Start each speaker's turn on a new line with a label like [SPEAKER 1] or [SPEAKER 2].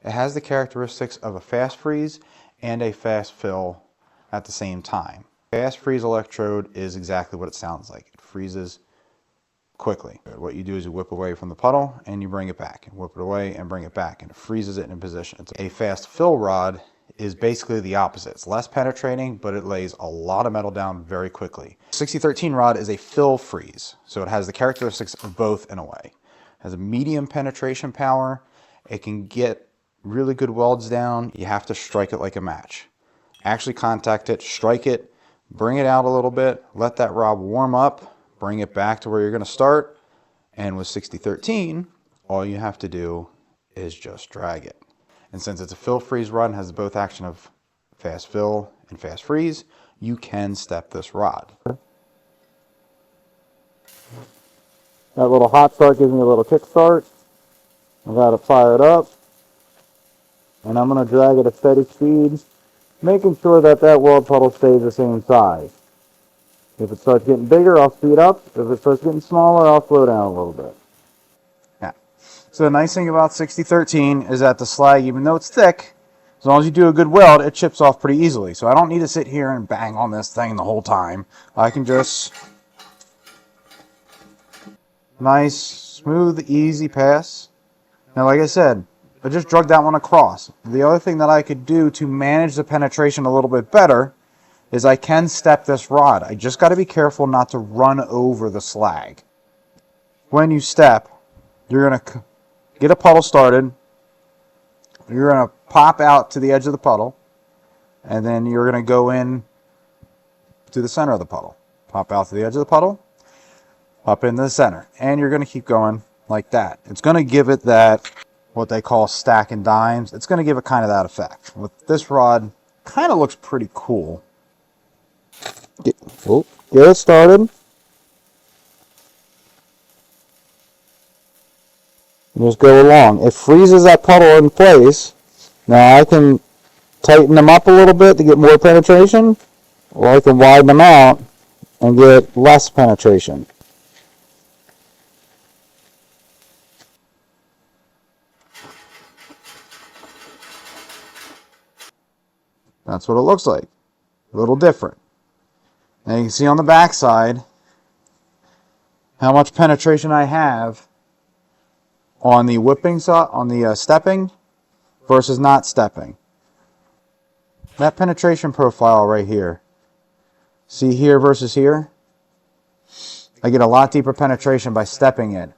[SPEAKER 1] It has the characteristics of a fast freeze and a fast fill at the same time. Fast freeze electrode is exactly what it sounds like. It freezes quickly. What you do is you whip away from the puddle and you bring it back, and whip it away and bring it back, and it freezes it in position. A fast fill rod is basically the opposite. It's less penetrating, but it lays a lot of metal down very quickly. 6013 rod is a fill freeze, so it has the characteristics of both in a way. It has a medium penetration power. It can get really good welds down. You have to strike it like a match. Actually contact it, strike it, bring it out a little bit, let that rod warm up, bring it back to where you're going to start, and with 6013, all you have to do is just drag it. And since it's a fill freeze rod and has both action of fast fill and fast freeze, you can step this rod.
[SPEAKER 2] That little hot start gives me a little kick start. I've got to fire it up, and I'm going to drag at a steady speed, making sure that that weld puddle stays the same size. If it starts getting bigger, I'll speed up. If it starts getting smaller, I'll slow down a little bit.
[SPEAKER 1] Yeah. So the nice thing about 6013 is that the slag, even though it's thick, as long as you do a good weld, it chips off pretty easily. So I don't need to sit here and bang on this thing the whole time. I can just... Nice, smooth, easy pass. Now, like I said, I just drug that one across. The other thing that I could do to manage the penetration a little bit better is I can step this rod. I just got to be careful not to run over the slag. When you step, you're going to get a puddle started. You're going to pop out to the edge of the puddle, and then you're going to go in to the center of the puddle. Pop out to the edge of the puddle, up into the center, and you're going to keep going like that. It's going to give it that, what they call stack and dimes. It's going to give it kind of that effect. With this rod, kind of looks pretty cool.
[SPEAKER 2] Get it started. Just go along. It freezes that puddle in place. Now I can tighten them up a little bit to get more penetration, or I can widen them out and get less penetration.
[SPEAKER 1] That's what it looks like. A little different. Now you can see on the back side how much penetration I have on the whipping side, on the stepping versus not stepping. That penetration profile right here. See here versus here? I get a lot deeper penetration by stepping it